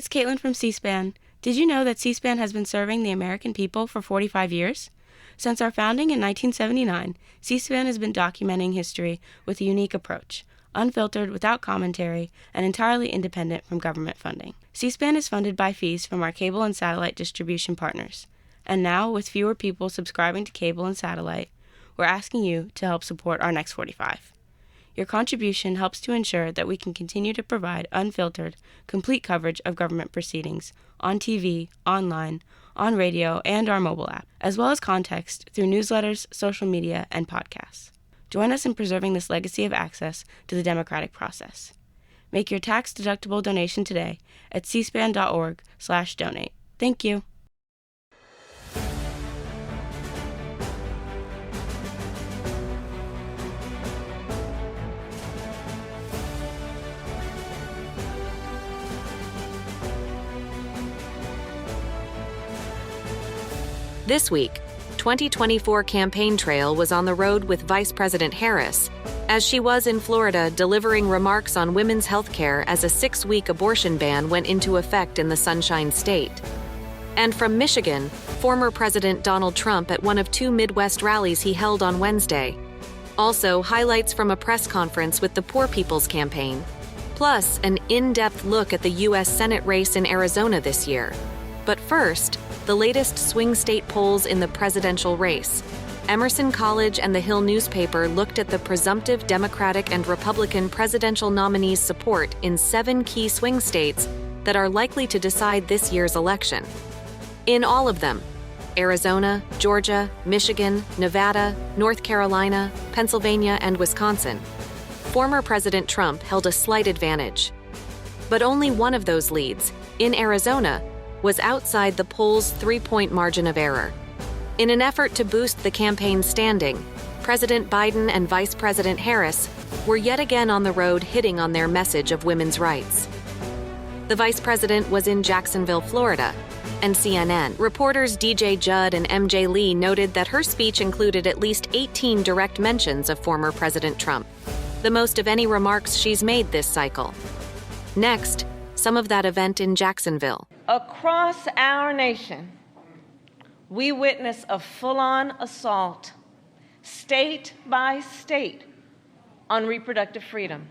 it's Caitlin from C-SPAN. Did you know that C-SPAN has been serving the American people for 45 years? Since our founding in 1979, C-SPAN has been documenting history with a unique approach, unfiltered, without commentary, and entirely independent from government funding. C-SPAN is funded by fees from our cable and satellite distribution partners. And now, with fewer people subscribing to cable and satellite, we're asking you to help support our next 45. Your contribution helps to ensure that we can continue to provide unfiltered, complete coverage of government proceedings on TV, online, on radio, and our mobile app, as well as context through newsletters, social media, and podcasts. Join us in preserving this legacy of access to the democratic process. Make your tax-deductible donation today at cspan.org/donate. Thank you. This week, 2024 campaign trail was on the road with Vice President Harris, as she was in Florida delivering remarks on women's health care as a 6-week abortion ban went into effect in the Sunshine State. And from Michigan, former President Donald Trump at one of 2 Midwest rallies he held on Wednesday. Also, highlights from a press conference with the Poor People's Campaign, plus an in-depth look at the U.S. Senate race in Arizona this year. But first, the latest swing state polls in the presidential race. Emerson College and the Hill newspaper looked at the presumptive Democratic and Republican presidential nominees' support in 7 key swing states that are likely to decide this year's election. In all of them, Arizona, Georgia, Michigan, Nevada, North Carolina, Pennsylvania, and Wisconsin, former President Trump held a slight advantage. But only one of those leads, in Arizona, was outside the polls' 3-point margin of error. In an effort to boost the campaign's standing, President Biden and Vice President Harris were yet again on the road hitting on their message of women's rights. The vice president was in Jacksonville, Florida, and CNN reporters DJ Judd and MJ Lee noted that her speech included at least 18 direct mentions of former President Trump, the most of any remarks she's made this cycle. Next, some of that event in Jacksonville. Across our nation, we witness a full-on assault, state by state, on reproductive freedom.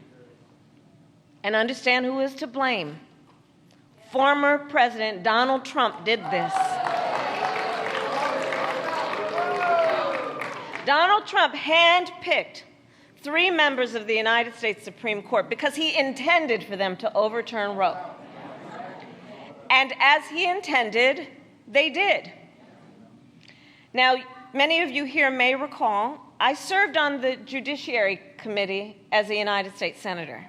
And understand who is to blame. Former President Donald Trump did this. Donald Trump handpicked 3 members of the United States Supreme Court because he intended for them to overturn Roe. And as he intended, they did. Now, many of you here may recall, I served on the Judiciary Committee as a United States Senator.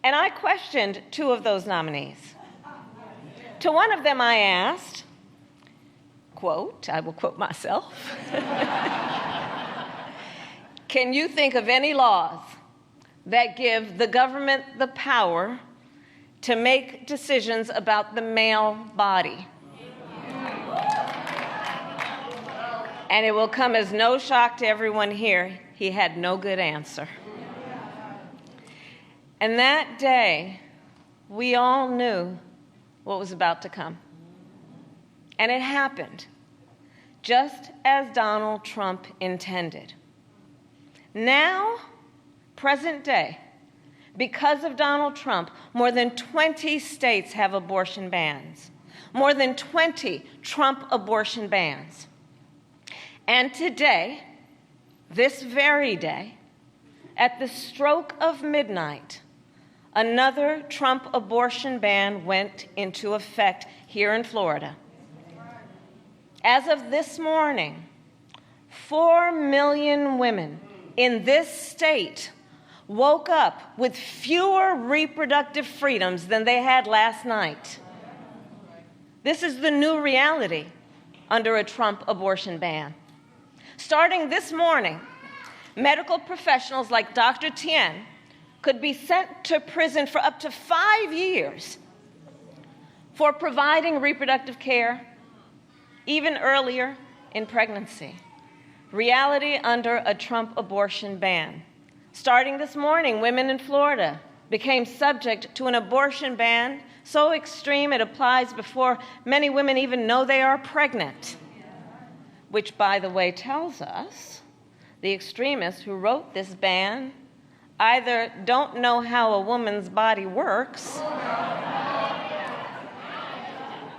And I questioned 2 of those nominees. To one of them I asked, quote, I will quote myself, can you think of any laws that give the government the power to make decisions about the male body? And it will come as no shock to everyone here, he had no good answer. And that day, we all knew what was about to come. And it happened, just as Donald Trump intended. Now, present day, because of Donald Trump, more than 20 states have abortion bans. More than 20 Trump abortion bans. And today, this very day, at the stroke of midnight, another Trump abortion ban went into effect here in Florida. As of this morning, 4 million women in this state woke up with fewer reproductive freedoms than they had last night. This is the new reality under a Trump abortion ban. Starting this morning, medical professionals like Dr. Tien could be sent to prison for up to 5 years for providing reproductive care even earlier in pregnancy. Reality under a Trump abortion ban. Starting this morning, women in Florida became subject to an abortion ban so extreme it applies before many women even know they are pregnant, which, by the way, tells us the extremists who wrote this ban either don't know how a woman's body works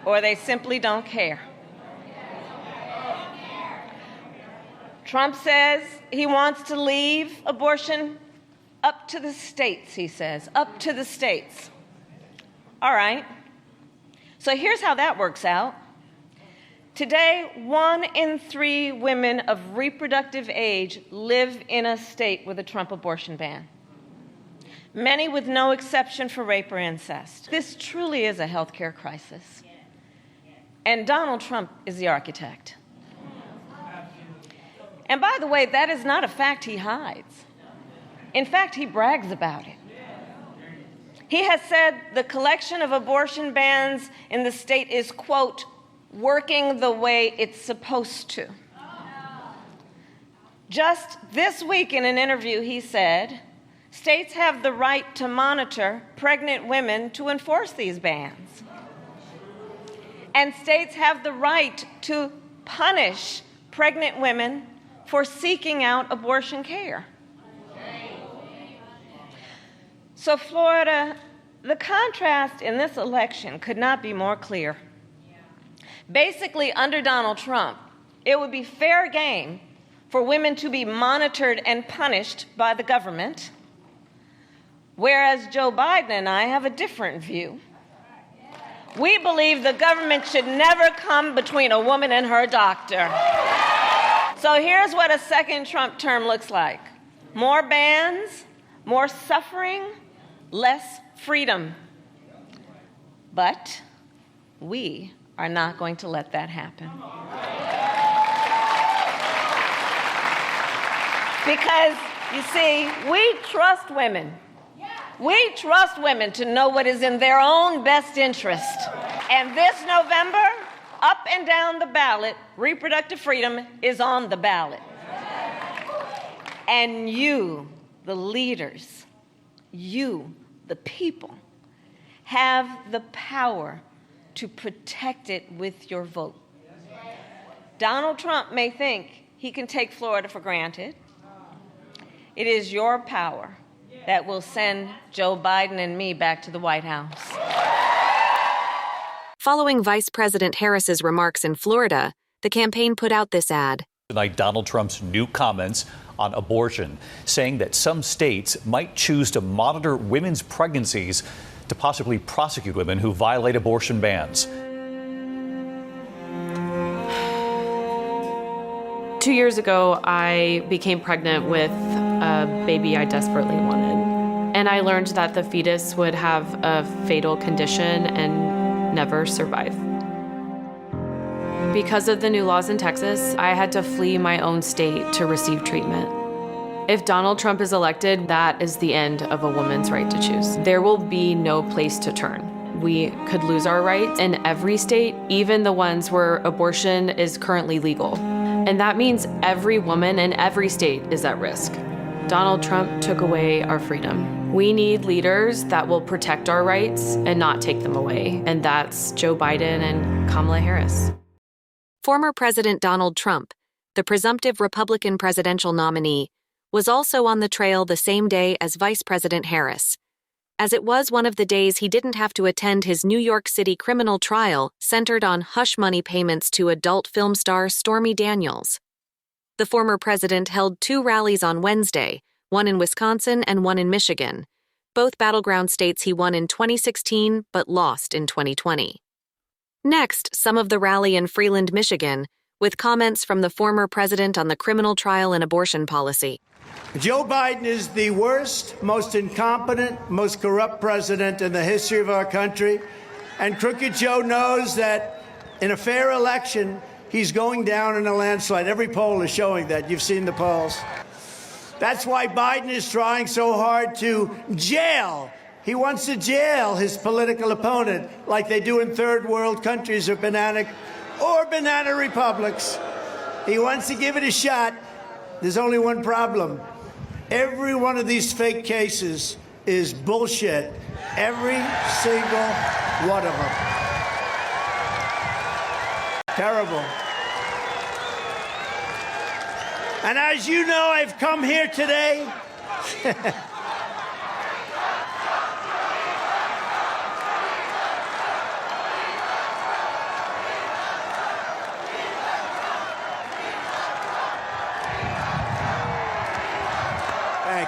or they simply don't care. Trump says he wants to leave abortion up to the states, he says, up to the states. All right. So here's how that works out. Today, 1 in 3 women of reproductive age live in a state with a Trump abortion ban, many with no exception for rape or incest. This truly is a healthcare crisis. And Donald Trump is the architect. And by the way, that is not a fact he hides. In fact, he brags about it. He has said the collection of abortion bans in the state is, quote, working the way it's supposed to. Just this week in an interview, he said, states have the right to monitor pregnant women to enforce these bans. And states have the right to punish pregnant women for seeking out abortion care. So, Florida, the contrast in this election could not be more clear. Basically, under Donald Trump, it would be fair game for women to be monitored and punished by the government, whereas Joe Biden and I have a different view. We believe the government should never come between a woman and her doctor. So here's what a second Trump term looks like: more bans, more suffering, less freedom. But we are not going to let that happen. Because, you see, we trust women. We trust women to know what is in their own best interest. And this November, up and down the ballot, reproductive freedom is on the ballot. And you, the leaders, you, the people, have the power to protect it with your vote. Donald Trump may think he can take Florida for granted. It is your power that will send Joe Biden and me back to the White House. Following Vice President Harris's remarks in Florida, the campaign put out this ad. Tonight, Donald Trump's new comments on abortion, saying that some states might choose to monitor women's pregnancies to possibly prosecute women who violate abortion bans. 2 years ago, I became pregnant with a baby I desperately wanted. And I learned that the fetus would have a fatal condition and never survive. Because of the new laws in Texas, I had to flee my own state to receive treatment. If Donald Trump is elected, that is the end of a woman's right to choose. There will be no place to turn. We could lose our rights in every state, even the ones where abortion is currently legal. And that means every woman in every state is at risk. Donald Trump took away our freedom. We need leaders that will protect our rights and not take them away. And that's Joe Biden and Kamala Harris. Former President Donald Trump, the presumptive Republican presidential nominee, was also on the trail the same day as Vice President Harris, as it was one of the days he didn't have to attend his New York City criminal trial centered on hush money payments to adult film star Stormy Daniels. The former president held 2 rallies on Wednesday, one in Wisconsin and one in Michigan, both battleground states he won in 2016 but lost in 2020. Next, some of the rally in Freeland, Michigan, with comments from the former president on the criminal trial and abortion policy. Joe Biden is the worst, most incompetent, most corrupt president in the history of our country. And Crooked Joe knows that in a fair election, he's going down in a landslide. Every poll is showing that. You've seen the polls. That's why Biden is trying so hard to jail. He wants to jail his political opponent like they do in third world countries or banana republics. He wants to give it a shot. There's only one problem. Every one of these fake cases is bullshit, Every single one of them. Terrible. And as you know, I've come here today. Thank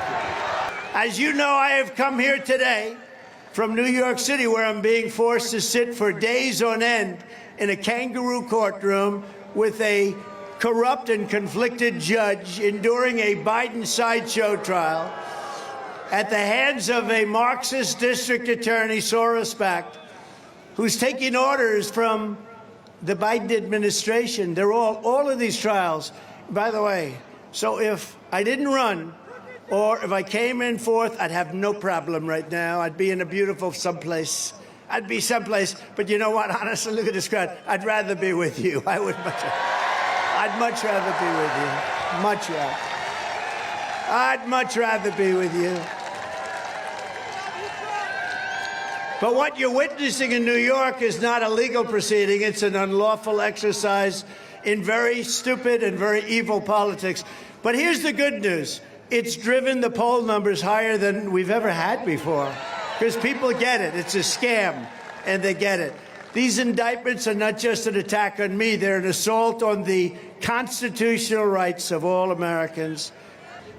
you. As you know, I have come here today from New York City, where I'm being forced to sit for days on end in a kangaroo courtroom with a corrupt and conflicted judge enduring a Biden sideshow trial at the hands of a Marxist district attorney, Soros backed, who's taking orders from the Biden administration. They're all of these trials. By the way, so if I didn't run, or if I came in fourth, I'd have no problem right now. I'd be in a beautiful someplace. I'd be someplace. But you know what? Honestly, look at this crowd. I'd rather be with you. I'd much rather be with you. Much rather. I'd much rather be with you. But what you're witnessing in New York is not a legal proceeding. It's an unlawful exercise in very stupid and very evil politics. But here's the good news. It's driven the poll numbers higher than we've ever had before, because people get it. It's a scam, and they get it. These indictments are not just an attack on me. They're an assault on the constitutional rights of all Americans.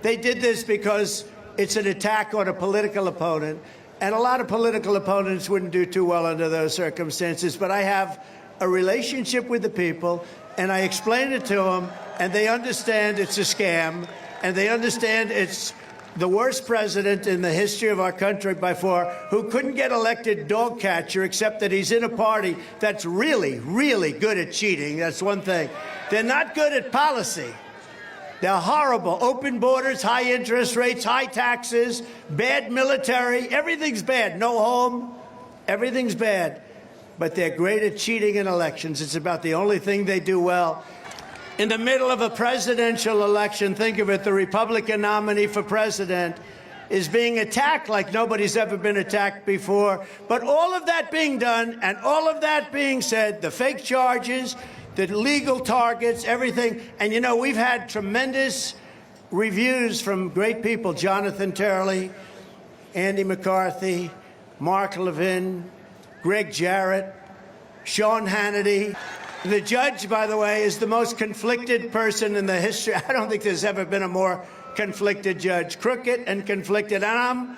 They did this because it's an attack on a political opponent, and a lot of political opponents wouldn't do too well under those circumstances. But I have a relationship with the people, and I explain it to them, and they understand it's a scam. And they understand it's the worst president in the history of our country by far, who couldn't get elected dog catcher, except that he's in a party that's really, really good at cheating. That's one thing. They're not good at policy. They're horrible. Open borders, high interest rates, high taxes, bad military. Everything's bad. No home. Everything's bad. But they're great at cheating in elections. It's about the only thing they do well. In the middle of a presidential election, think of it, the Republican nominee for president is being attacked like nobody's ever been attacked before. But all of that being done and all of that being said, the fake charges, the legal targets, everything. And, you know, we've had tremendous reviews from great people, Jonathan Turley, Andy McCarthy, Mark Levin, Greg Jarrett, Sean Hannity. The judge, by the way, is the most conflicted person in the history. I don't think there's ever been a more conflicted judge. Crooked and conflicted. And I'm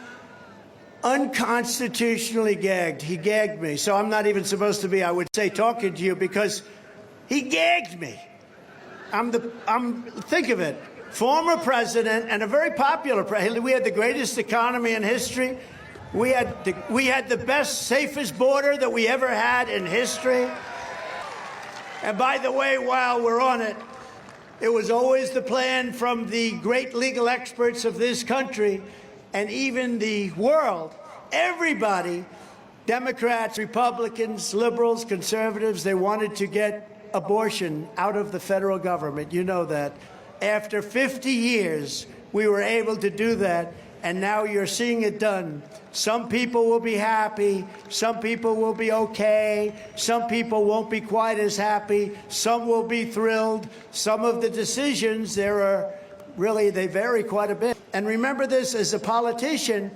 unconstitutionally gagged. He gagged me. So I'm not even supposed to be, I would say, talking to you, because he gagged me. Think of it. Former president and a very popular president. We had the greatest economy in history. We had the best, safest border that we ever had in history. And by the way, while we're on it, it was always the plan from the great legal experts of this country and even the world, everybody, Democrats, Republicans, liberals, conservatives, they wanted to get abortion out of the federal government. You know that. After 50 years, we were able to do that. And now you're seeing it done. Some people will be happy. Some people will be okay. Some people won't be quite as happy. Some will be thrilled. Some of the decisions, they vary quite a bit. And remember this, as a politician,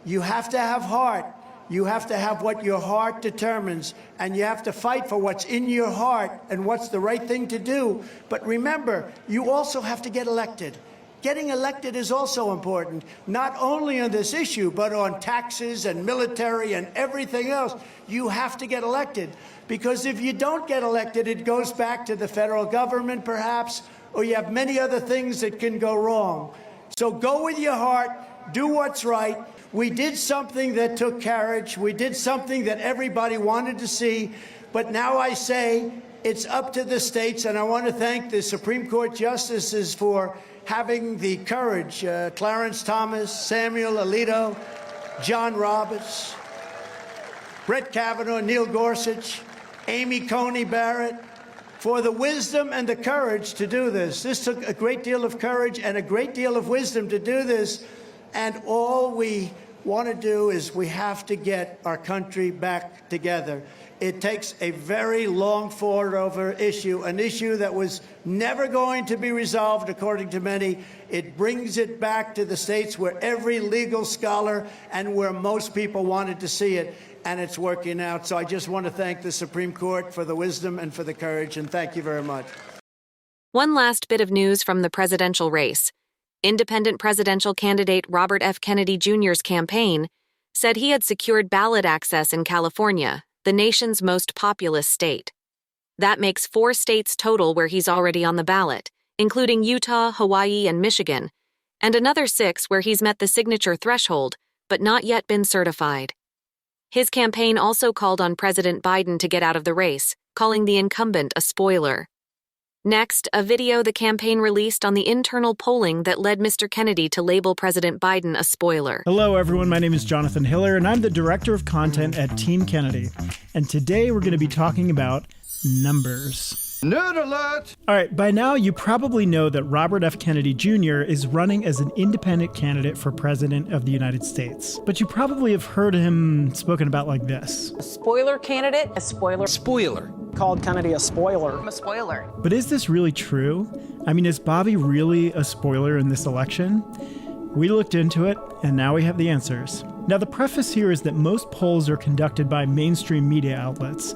you have to have heart. You have to have what your heart determines. And you have to fight for what's in your heart and what's the right thing to do. But remember, you also have to get elected. Getting elected is also important, not only on this issue, but on taxes and military and everything else. You have to get elected, because if you don't get elected, it goes back to the federal government, perhaps, or you have many other things that can go wrong. So go with your heart, do what's right. We did something that took courage. We did something that everybody wanted to see. But now I say it's up to the states, and I want to thank the Supreme Court justices for having the courage, Clarence Thomas, Samuel Alito, John Roberts, Brett Kavanaugh, Neil Gorsuch, Amy Coney Barrett, for the wisdom and the courage to do this. This took a great deal of courage and a great deal of wisdom to do this, and all we want to do is we have to get our country back together. It takes a very long fought-over issue, an issue that was never going to be resolved, according to many. It brings it back to the states where every legal scholar and where most people wanted to see it, and it's working out. So I just want to thank the Supreme Court for the wisdom and for the courage, and thank you very much. One last bit of news from the presidential race. Independent presidential candidate Robert F. Kennedy Jr.'s campaign said he had secured ballot access in California, the nation's most populous state. That makes 4 states total where he's already on the ballot, including Utah, Hawaii, and Michigan, and another 6 where he's met the signature threshold, but not yet been certified. His campaign also called on President Biden to get out of the race, calling the incumbent a spoiler. Next, a video the campaign released on the internal polling that led Mr. Kennedy to label President Biden a spoiler. Hello, everyone. My name is Jonathan Hiller, and I'm the Director of Content at Team Kennedy. And today we're going to be talking about numbers. Nerd alert! All right, by now you probably know that Robert F. Kennedy Jr. is running as an independent candidate for President of the United States. But you probably have heard him spoken about like this. A spoiler candidate? A spoiler. Spoiler. Called Kennedy a spoiler. I'm a spoiler. But is this really true? I mean, is Bobby really a spoiler in this election? We looked into it, and now we have the answers. Now, the preface here is that most polls are conducted by mainstream media outlets,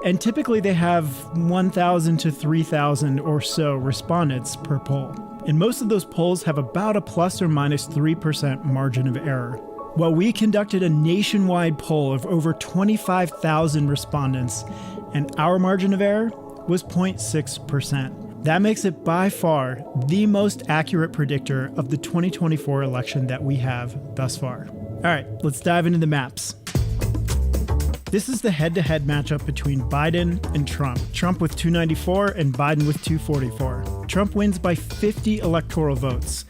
and typically they have 1,000 to 3,000 or so respondents per poll. And most of those polls have about a plus or minus 3% margin of error. Well, we conducted a nationwide poll of over 25,000 respondents, and our margin of error was 0.6%. That makes it by far the most accurate predictor of the 2024 election that we have thus far. All right, let's dive into the maps. This is the head-to-head matchup between Biden and Trump. Trump with 294 and Biden with 244. Trump wins by 50 electoral votes.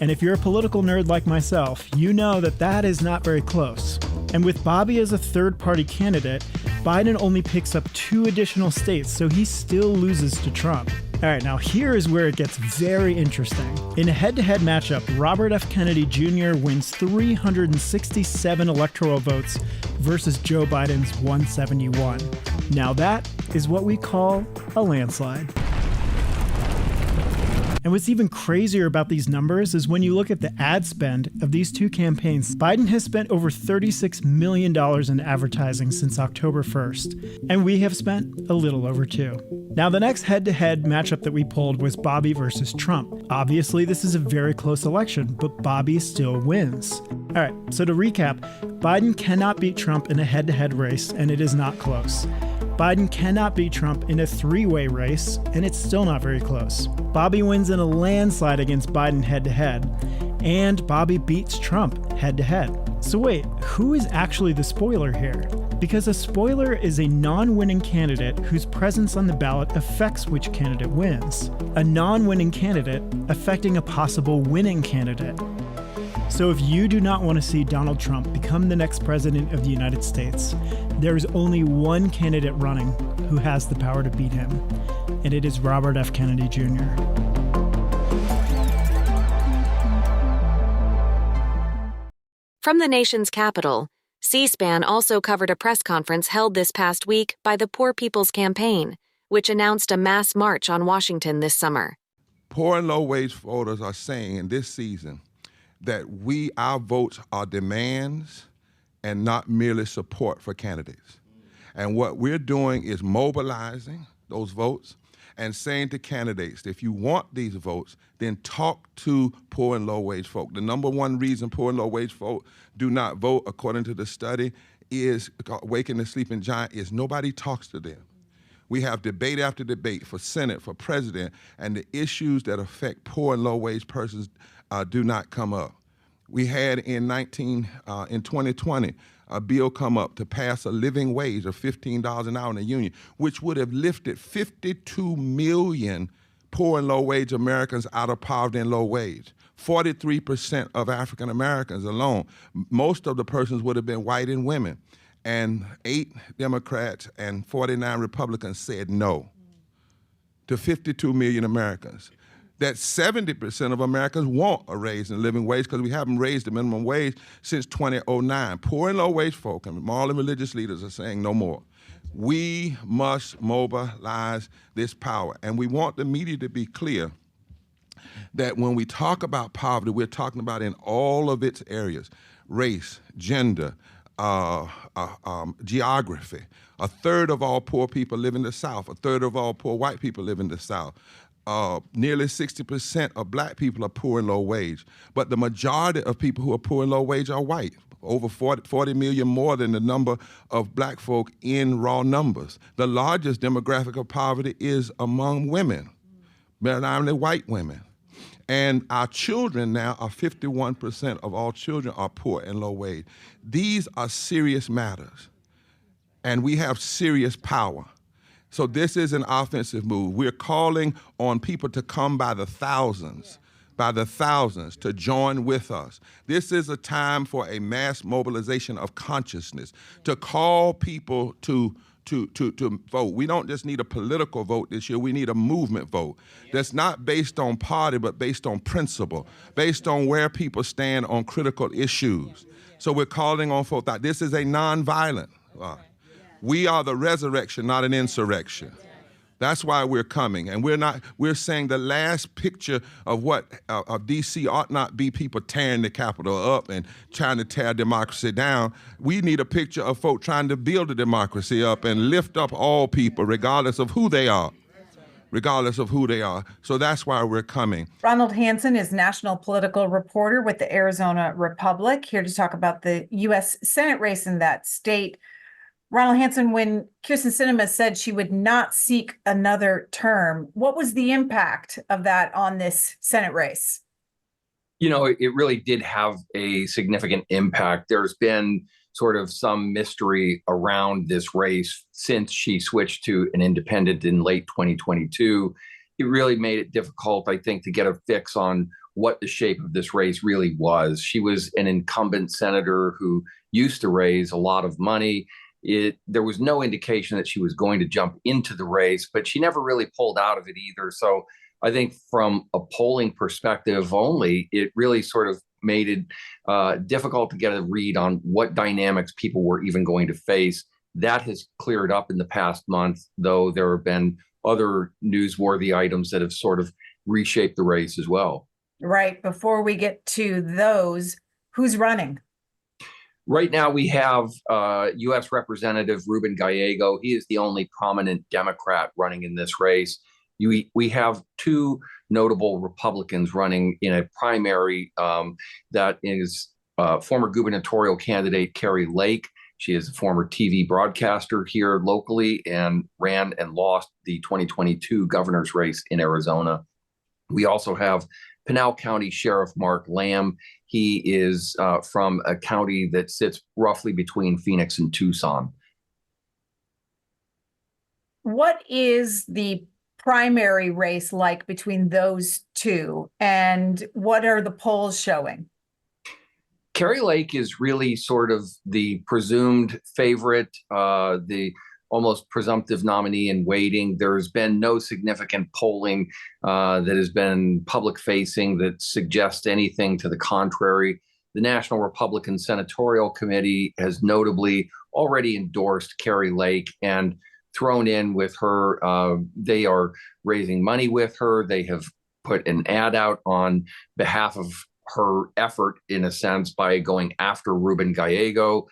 And if you're a political nerd like myself, you know that that is not very close. And with Bobby as a third-party candidate, Biden only picks up 2 additional states, so he still loses to Trump. All right, now here is where it gets very interesting. In a head-to-head matchup, Robert F. Kennedy Jr. wins 367 electoral votes versus Joe Biden's 171. Now that is what we call a landslide. And what's even crazier about these numbers is when you look at the ad spend of these 2 campaigns. Biden has spent over $36 million in advertising since October 1st, and we have spent a little over $2. Now, the next head-to-head matchup that we pulled was Bobby versus Trump. Obviously, this is a very close election, but Bobby still wins. All right, so to recap, Biden cannot beat Trump in a head-to-head race, and it is not close. Biden cannot beat Trump in a 3-way race, and it's still not very close. Bobby wins in a landslide against Biden head-to-head, and Bobby beats Trump head-to-head. So wait, who is actually the spoiler here? Because a spoiler is a non-winning candidate whose presence on the ballot affects which candidate wins. A non-winning candidate affecting a possible winning candidate. So if you do not want to see Donald Trump become the next president of the United States, there is only one candidate running who has the power to beat him, and it is Robert F. Kennedy Jr. From the nation's capital, C-SPAN also covered a press conference held this past week by the Poor People's Campaign, which announced a mass march on Washington this summer. Poor and low-wage voters are saying in this season that our votes are demands and not merely support for candidates. And what we're doing is mobilizing those votes and saying to candidates, if you want these votes, then talk to poor and low-wage folk. The number one reason poor and low-wage folk do not vote, according to the study, is Waking the Sleeping Giant, is nobody talks to them. We have debate after debate for Senate, for president, and the issues that affect poor and low-wage persons do not come up. We had in 2020 a bill come up to pass a living wage of $15 an hour in the union, which would have lifted 52 million poor and low-wage Americans out of poverty and low wage. 43% of African Americans alone. Most of the persons would have been white and women. And 8 Democrats and 49 Republicans said no to 52 million Americans. that 70% of Americans want a raise in the living wage because we haven't raised the minimum wage since 2009. Poor and low-wage folk and moral and religious leaders are saying no more. We must mobilize this power, and we want the media to be clear that when we talk about poverty, we're talking about in all of its areas: race, gender, geography. A third of all poor people live in the South. A third of all poor white people live in the South. Nearly 60% of black people are poor and low wage. But the majority of people who are poor and low wage are white. Over 40 million more than the number of black folk in raw numbers. The largest demographic of poverty is among women, predominantly white women. And our children now are 51% of all children are poor and low wage. These are serious matters, and we have serious power. So this is an offensive move. We're calling on people to come by the thousands to join with us. This is a time for a mass mobilization of consciousness, to call people to vote. We don't just need a political vote this year, we need a movement vote that's not based on party, but based on principle, based on where people stand on critical issues. So we're calling on folks that this is a nonviolent. We are the resurrection, not an insurrection. That's why we're coming, and we're saying the last picture of what of DC ought not be people tearing the Capitol up and trying to tear democracy down. We need a picture of folk trying to build a democracy up and lift up all people, regardless of who they are. So that's why we're coming. Ronald Hansen is national political reporter with the Arizona Republic, here to talk about the U.S. Senate race in that state. Ronald Hansen, when Kyrsten Sinema said she would not seek another term, what was the impact of that on this Senate race? You know, it really did have a significant impact. There's been sort of some mystery around this race since she switched to an independent in late 2022. It really made it difficult, I think, to get a fix on what the shape of this race really was. She was an incumbent senator who used to raise a lot of money. There was no indication that she was going to jump into the race, but she never really pulled out of it either. So I think from a polling perspective only, it really sort of made it difficult to get a read on what dynamics people were even going to face. That has cleared up in the past month, though there have been other newsworthy items that have sort of reshaped the race as well. Right. Before we get to those, who's running? Right now, we have U.S. Representative Ruben Gallego. He is the only prominent Democrat running in this race. We have two notable Republicans running in a primary that is former gubernatorial candidate Kari Lake. She is a former TV broadcaster here locally and ran and lost the 2022 governor's race in Arizona. We also have Pinal County Sheriff Mark Lamb. He is from a county that sits roughly between Phoenix and Tucson. What is the primary race like between those two, and what are the polls showing? Kari Lake is really sort of the presumed favorite, the almost presumptive nominee in waiting. There's been no significant polling that has been public facing that suggests anything to the contrary. The National Republican Senatorial Committee has notably already endorsed Kari Lake and thrown in with her. They are raising money with her. They have put an ad out on behalf of her effort, in a sense, by going after Ruben Gallego.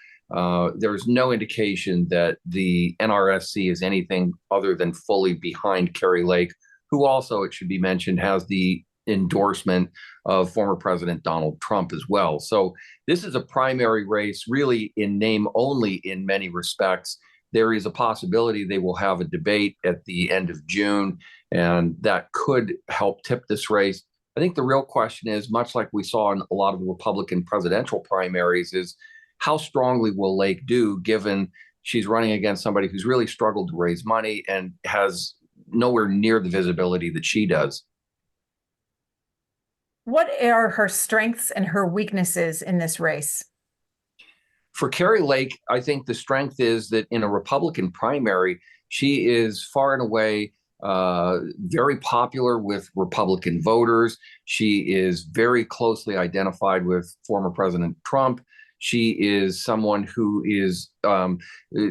There's no indication that the NRSC is anything other than fully behind Kari Lake, who also, it should be mentioned, has the endorsement of former President Donald Trump as well. So this is a primary race, really in name only in many respects. There is a possibility they will have a debate at the end of June, and that could help tip this race. I think the real question is, much like we saw in a lot of the Republican presidential primaries, is how strongly will Lake do, given she's running against somebody who's really struggled to raise money and has nowhere near the visibility that she does. What are her strengths and her weaknesses in this race? For Kari Lake, I think the strength is that in a Republican primary, she is far and away very popular with Republican voters. She is very closely identified with former President Trump. She is someone who is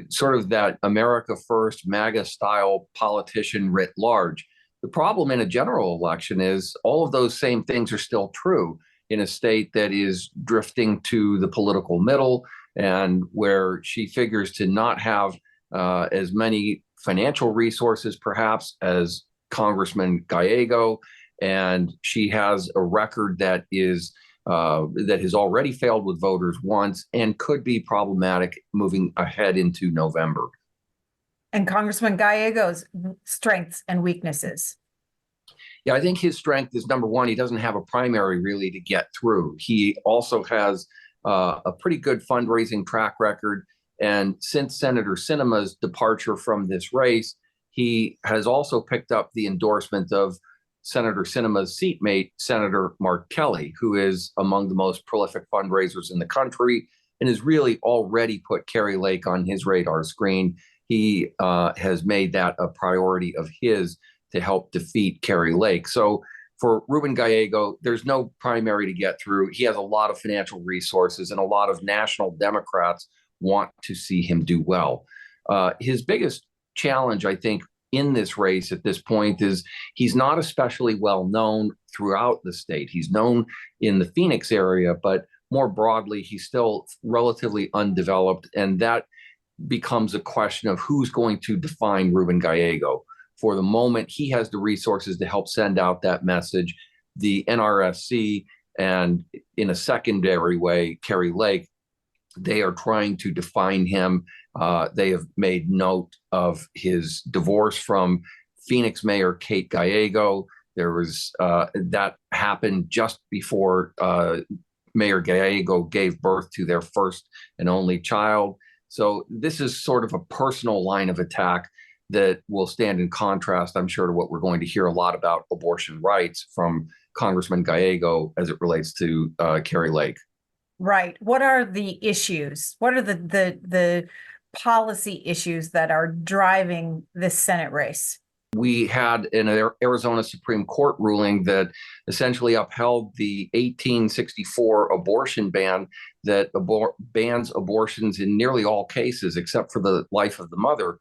sort of that America First, MAGA style politician writ large. The problem in a general election is all of those same things are still true in a state that is drifting to the political middle and where she figures to not have as many financial resources, perhaps, as Congressman Gallego, and she has a record that has already failed with voters once and could be problematic moving ahead into November. And Congressman Gallego's strengths and weaknesses. Yeah, I think his strength is, number one, he doesn't have a primary really to get through. He also has a pretty good fundraising track record. And since Senator Sinema's departure from this race, he has also picked up the endorsement of Senator Sinema's seatmate, Senator Mark Kelly, who is among the most prolific fundraisers in the country and has really already put Kari Lake on his radar screen. He has made that a priority of his to help defeat Kari Lake. So for Ruben Gallego, there's no primary to get through. He has a lot of financial resources, and a lot of national Democrats want to see him do well. His biggest challenge, I think, in this race at this point is he's not especially well known throughout the state. He's known in the Phoenix area, but more broadly, he's still relatively undeveloped. And that becomes a question of who's going to define Ruben Gallego. For the moment, he has the resources to help send out that message. The NRSC and, in a secondary way, Kari Lake, they are trying to define him. They have made note of his divorce from Phoenix Mayor Kate Gallego. There was that happened just before Mayor Gallego gave birth to their first and only child. So this is sort of a personal line of attack that will stand in contrast, I'm sure, to what we're going to hear a lot about abortion rights from Congressman Gallego as it relates to Kari Lake. Right. What are the issues? What are the policy issues that are driving this Senate race? We had an Arizona Supreme Court ruling that essentially upheld the 1864 abortion ban that bans abortions in nearly all cases except for the life of the mother.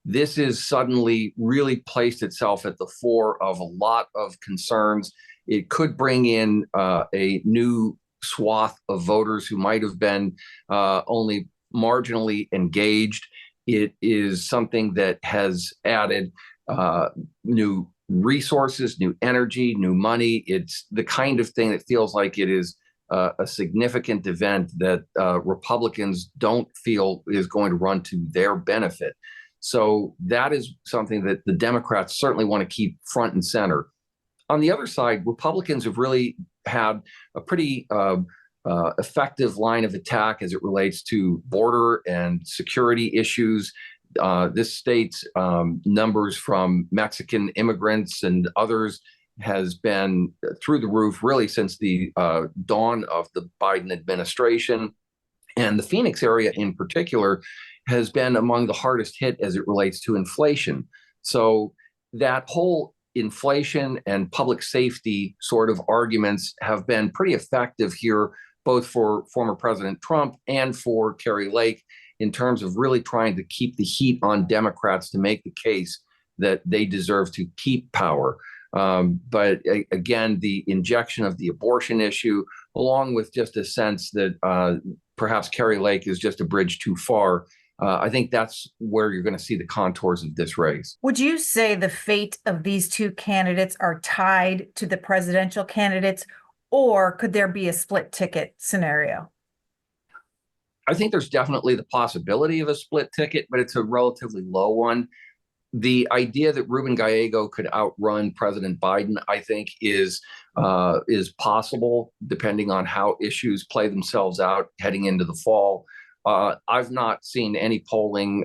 This is suddenly really placed itself at the fore of a lot of concerns. It could bring in a new swath of voters who might have been only marginally engaged. It is something that has added new resources, new energy, new money. It's the kind of thing that feels like it is a significant event that Republicans don't feel is going to run to their benefit. So that is something that the Democrats certainly want to keep front and center. On the other side, Republicans have really had a pretty effective line of attack as it relates to border and security issues. This state's numbers from Mexican immigrants and others has been through the roof really since the dawn of the Biden administration. And the Phoenix area in particular has been among the hardest hit as it relates to inflation. So that whole inflation and public safety sort of arguments have been pretty effective here, both for former President Trump and for Kari Lake, in terms of really trying to keep the heat on Democrats to make the case that they deserve to keep power. But again, the injection of the abortion issue, along with just a sense that perhaps Kari Lake is just a bridge too far, I think that's where you're going to see the contours of this race. Would you say the fate of these two candidates are tied to the presidential candidates, or could there be a split ticket scenario? I think there's definitely the possibility of a split ticket, but it's a relatively low one. The idea that Ruben Gallego could outrun President Biden, I think, is possible, depending on how issues play themselves out heading into the fall. I've not seen any polling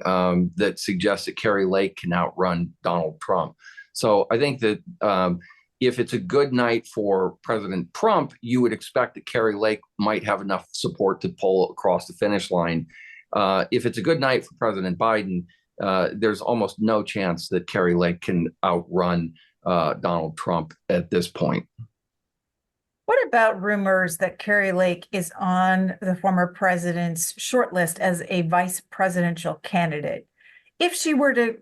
that suggests that Kari Lake can outrun Donald Trump. So I think that if it's a good night for President Trump, you would expect that Kari Lake might have enough support to pull across the finish line. If it's a good night for President Biden, there's almost no chance that Kari Lake can outrun Donald Trump at this point. What about rumors that Kari Lake is on the former president's shortlist as a vice presidential candidate? If she were to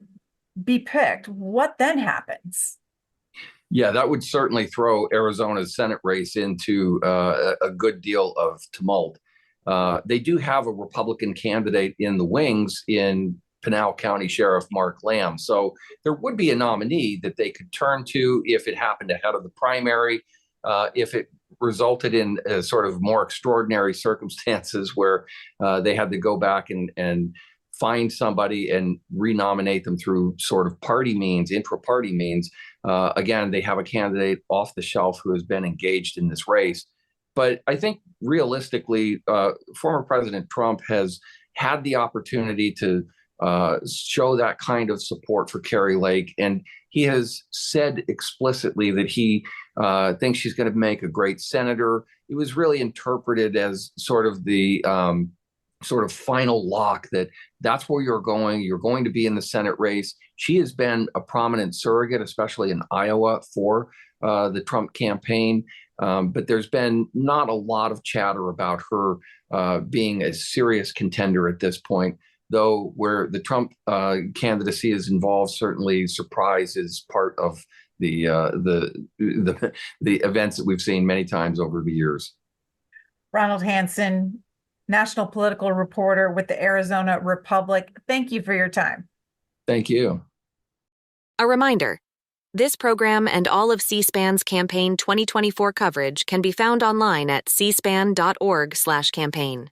be picked, what then happens? Yeah, that would certainly throw Arizona's Senate race into a good deal of tumult. They do have a Republican candidate in the wings in Pinal County Sheriff Mark Lamb. So there would be a nominee that they could turn to if it happened ahead of the primary. If it resulted in sort of more extraordinary circumstances where they had to go back and find somebody and renominate them through sort of party means, intra-party means. Again, they have a candidate off the shelf who has been engaged in this race. But I think realistically, former President Trump has had the opportunity to show that kind of support for Kari Lake. And he has said explicitly that he thinks she's going to make a great senator. It was really interpreted as sort of the sort of final lock that that's where you're going to be in the Senate race. She has been a prominent surrogate, especially in Iowa, for the Trump campaign. But there's been not a lot of chatter about her being a serious contender at this point, though where the Trump candidacy is involved, certainly surprise is part of the events that we've seen many times over the years. Ronald Hansen, national political reporter with the Arizona Republic. Thank you for your time. Thank you. A reminder, this program and all of C-SPAN's campaign 2024 coverage can be found online at cspan.org/campaign.